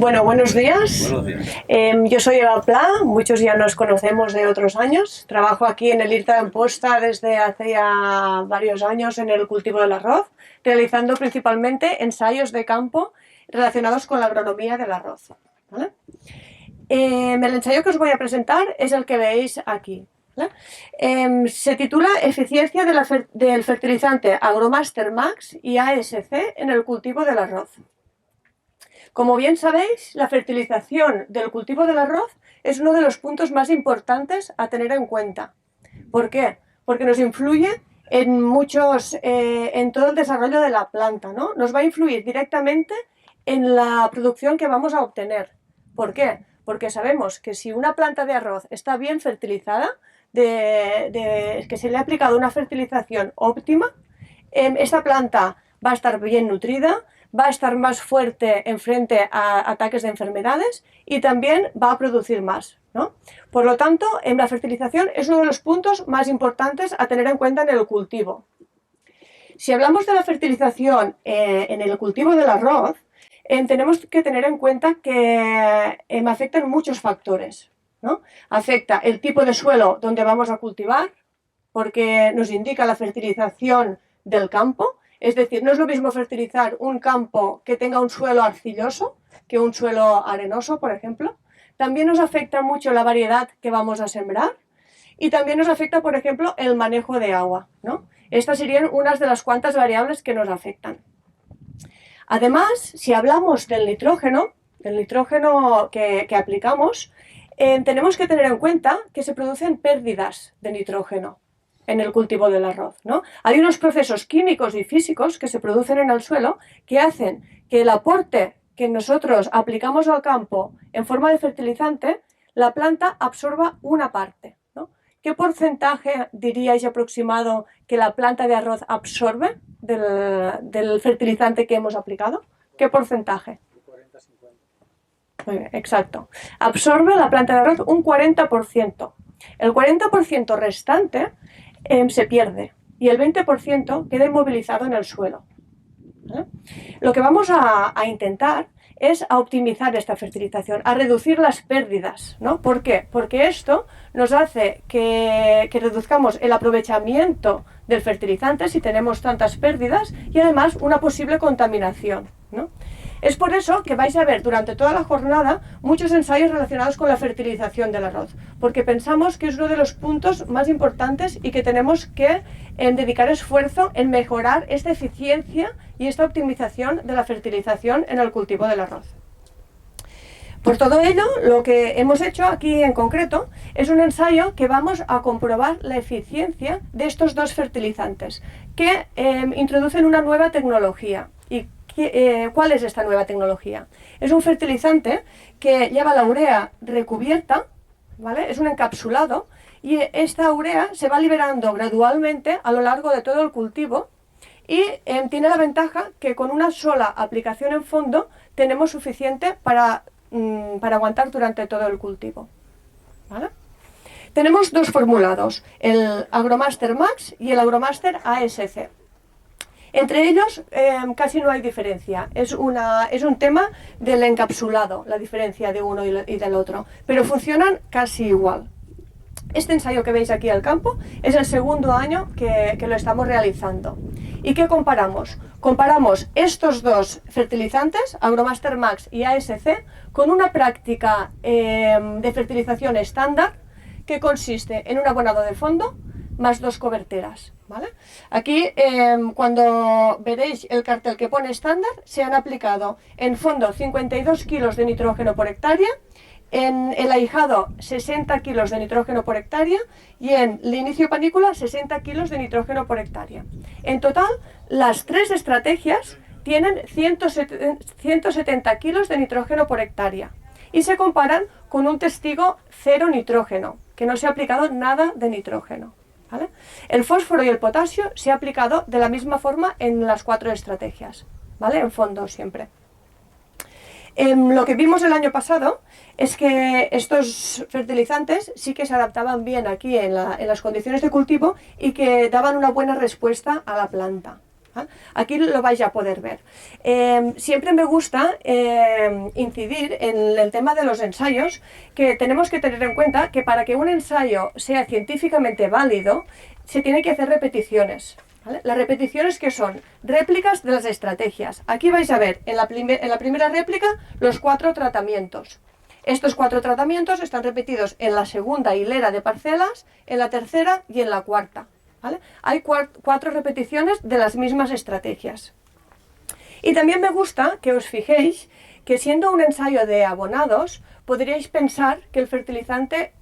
Bueno, buenos días. Buenos días. Yo soy Eva Pla, muchos ya nos conocemos de otros años. Trabajo aquí en el IRTA de Amposta desde hace ya varios años en el cultivo del arroz, realizando principalmente ensayos de campo relacionados con la agronomía del arroz. ¿Vale? El ensayo que os voy a presentar es el que veis aquí. ¿Vale? Se titula Eficiencia del fertilizante Agromaster Max y ASC en el cultivo del arroz. Como bien sabéis, la fertilización del cultivo del arroz es uno de los puntos más importantes a tener en cuenta. ¿Por qué? Porque nos influye en todo el desarrollo de la planta, ¿no? Nos va a influir directamente en la producción que vamos a obtener. ¿Por qué? Porque sabemos que si una planta de arroz está bien fertilizada, que se le ha aplicado una fertilización óptima, esta planta va a estar bien nutrida, va a estar más fuerte en frente a ataques de enfermedades y también va a producir más, ¿no? Por lo tanto, la fertilización es uno de los puntos más importantes a tener en cuenta en el cultivo. Si hablamos de la fertilización en el cultivo del arroz, tenemos que tener en cuenta que afectan muchos factores, ¿no? Afecta el tipo de suelo donde vamos a cultivar, porque nos indica la fertilización del campo. Es decir, no es lo mismo fertilizar un campo que tenga un suelo arcilloso que un suelo arenoso, por ejemplo. También nos afecta mucho la variedad que vamos a sembrar y también nos afecta, por ejemplo, el manejo de agua, ¿no? Estas serían unas de las cuantas variables que nos afectan. Además, si hablamos del nitrógeno que aplicamos, tenemos que tener en cuenta que se producen pérdidas de nitrógeno en el cultivo del arroz, ¿no? Hay unos procesos químicos y físicos que se producen en el suelo que hacen que el aporte que nosotros aplicamos al campo en forma de fertilizante, la planta absorba una parte, ¿no? ¿Qué porcentaje diríais aproximado que la planta de arroz absorbe del fertilizante que hemos aplicado? ¿Qué porcentaje? 40-50. Exacto. Absorbe la planta de arroz un 40%. El 40% restante se pierde y el 20% queda inmovilizado en el suelo. ¿Vale? Lo que vamos a intentar es a optimizar esta fertilización, a reducir las pérdidas, ¿no? ¿Por qué? Porque esto nos hace que reduzcamos el aprovechamiento del fertilizante si tenemos tantas pérdidas y además una posible contaminación, ¿no? Es por eso que vais a ver durante toda la jornada muchos ensayos relacionados con la fertilización del arroz, porque pensamos que es uno de los puntos más importantes y que tenemos que dedicar esfuerzo en mejorar esta eficiencia y esta optimización de la fertilización en el cultivo del arroz. Por todo ello, lo que hemos hecho aquí en concreto es un ensayo que vamos a comprobar la eficiencia de estos dos fertilizantes que introducen una nueva tecnología. ¿Y cuál es esta nueva tecnología? Es un fertilizante que lleva la urea recubierta, ¿vale? Es un encapsulado y esta urea se va liberando gradualmente a lo largo de todo el cultivo y tiene la ventaja que con una sola aplicación en fondo tenemos suficiente para aguantar durante todo el cultivo, ¿vale? Tenemos dos formulados, el Agromaster Max y el Agromaster ASC. Entre ellos casi no hay diferencia, es un tema del encapsulado, la diferencia de uno y del otro, pero funcionan casi igual. Este ensayo que veis aquí al campo es el segundo año que lo estamos realizando. ¿Y qué comparamos? Comparamos estos dos fertilizantes, Agromaster Max y ASC, con una práctica de fertilización estándar que consiste en un abonado de fondo más 2 coberteras, ¿vale? Aquí, cuando veréis el cartel que pone estándar, se han aplicado en fondo 52 kilos de nitrógeno por hectárea, en el ahijado 60 kilos de nitrógeno por hectárea y en el inicio panícula 60 kilos de nitrógeno por hectárea. En total, las tres estrategias tienen 170 kilos de nitrógeno por hectárea y se comparan con un testigo cero nitrógeno, que no se ha aplicado nada de nitrógeno, ¿vale? El fósforo y el potasio se ha aplicado de la misma forma en las 4 estrategias, ¿vale? En fondo siempre. Lo que vimos el año pasado es que estos fertilizantes sí que se adaptaban bien aquí en las condiciones de cultivo y que daban una buena respuesta a la planta, ¿vale? Aquí lo vais a poder ver. Siempre me gusta incidir en el tema de los ensayos, que tenemos que tener en cuenta que para que un ensayo sea científicamente válido, se tiene que hacer repeticiones. ¿Vale? Las repeticiones que son réplicas de las estrategias. Aquí vais a ver en la primera réplica los 4 tratamientos. Estos 4 tratamientos están repetidos en la segunda hilera de parcelas, en la tercera y en la cuarta. ¿Vale? Hay 4 repeticiones de las mismas estrategias. Y también me gusta que os fijéis que siendo un ensayo de abonados, podríais pensar que el fertilizante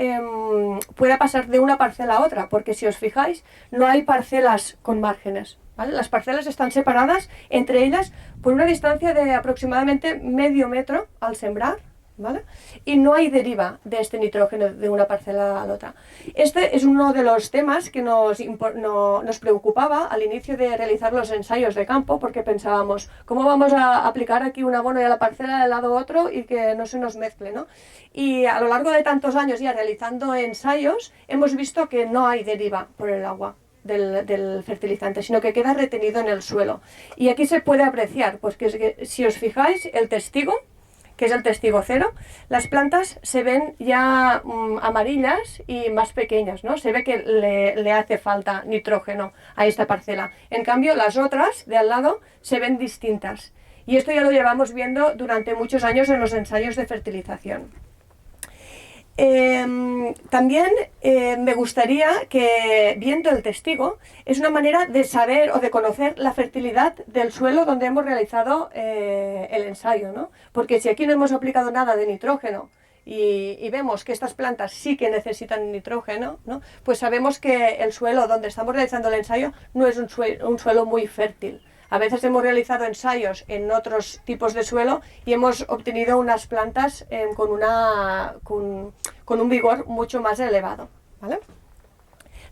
pueda pasar de una parcela a otra, porque si os fijáis, no hay parcelas con márgenes. ¿Vale? Las parcelas están separadas entre ellas por una distancia de aproximadamente medio metro al sembrar. ¿Vale? Y no hay deriva de este nitrógeno de una parcela a la otra. Este es uno de los temas que nos preocupaba al inicio de realizar los ensayos de campo, porque pensábamos, ¿cómo vamos a aplicar aquí un abono y a la parcela del lado otro y que no se nos mezcle, ¿no? Y a lo largo de tantos años ya realizando ensayos, hemos visto que no hay deriva por el agua del fertilizante, sino que queda retenido en el suelo. Y aquí se puede apreciar, pues que si os fijáis, el testigo, que es el testigo cero, las plantas se ven ya amarillas y más pequeñas, ¿no? Se ve que le hace falta nitrógeno a esta parcela. En cambio, las otras de al lado se ven distintas. Y esto ya lo llevamos viendo durante muchos años en los ensayos de fertilización. También me gustaría que, viendo el testigo, es una manera de saber o de conocer la fertilidad del suelo donde hemos realizado el ensayo, ¿no? Porque si aquí no hemos aplicado nada de nitrógeno y vemos que estas plantas sí que necesitan nitrógeno, ¿no? Pues sabemos que el suelo donde estamos realizando el ensayo no es un suelo muy fértil. A veces hemos realizado ensayos en otros tipos de suelo y hemos obtenido unas plantas con un vigor mucho más elevado, ¿vale?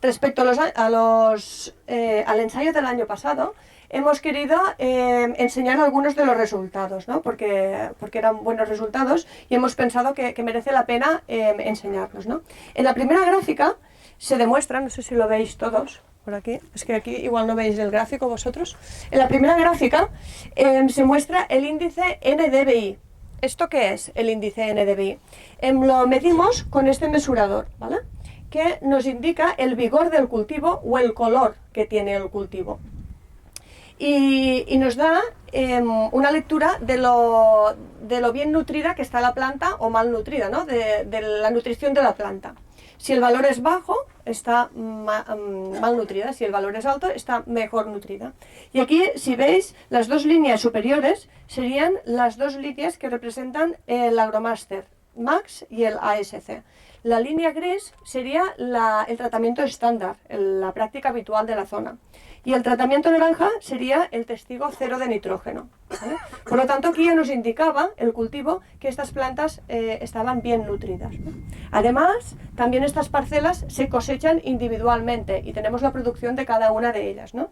Respecto al ensayo del año pasado, hemos querido enseñar algunos de los resultados, ¿no? Porque eran buenos resultados y hemos pensado que merece la pena enseñarlos, ¿no? En la primera gráfica se demuestra, no sé si lo veis todos, por aquí, es que aquí igual no veis el gráfico vosotros. En la primera gráfica se muestra el índice NDVI. ¿Esto qué es el índice NDVI? Lo medimos con este mesurador, ¿vale? Que nos indica el vigor del cultivo o el color que tiene el cultivo. Y nos da una lectura de lo bien nutrida que está la planta o mal nutrida, ¿no? De la nutrición de la planta. Si el valor es bajo, está mal nutrida. Si el valor es alto, está mejor nutrida. Y aquí, si veis, las 2 líneas superiores serían las 2 líneas que representan el Agromaster Max y el ASC. La línea gris sería el tratamiento estándar, la práctica habitual de la zona. Y el tratamiento naranja sería el testigo cero de nitrógeno, ¿vale? Por lo tanto, aquí ya nos indicaba el cultivo que estas plantas estaban bien nutridas, ¿no? Además, también estas parcelas se cosechan individualmente y tenemos la producción de cada una de ellas, ¿no?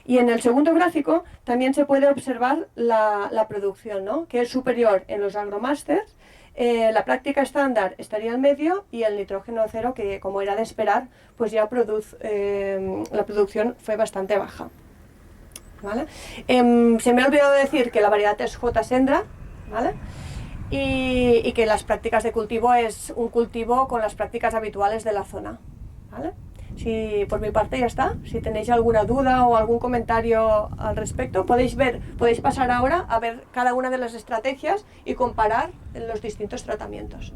Y en el segundo gráfico también se puede observar la producción, ¿no? Que es superior en los agromasters. La práctica estándar estaría al medio y el nitrógeno cero, que como era de esperar, pues ya la producción fue bastante baja, ¿vale? Se me ha olvidado decir que la variedad es J. Sendra, ¿vale? Y que las prácticas de cultivo es un cultivo con las prácticas habituales de la zona, ¿vale? Si por mi parte ya está. Si tenéis alguna duda o algún comentario al respecto, podéis pasar ahora a ver cada una de las estrategias y comparar los distintos tratamientos.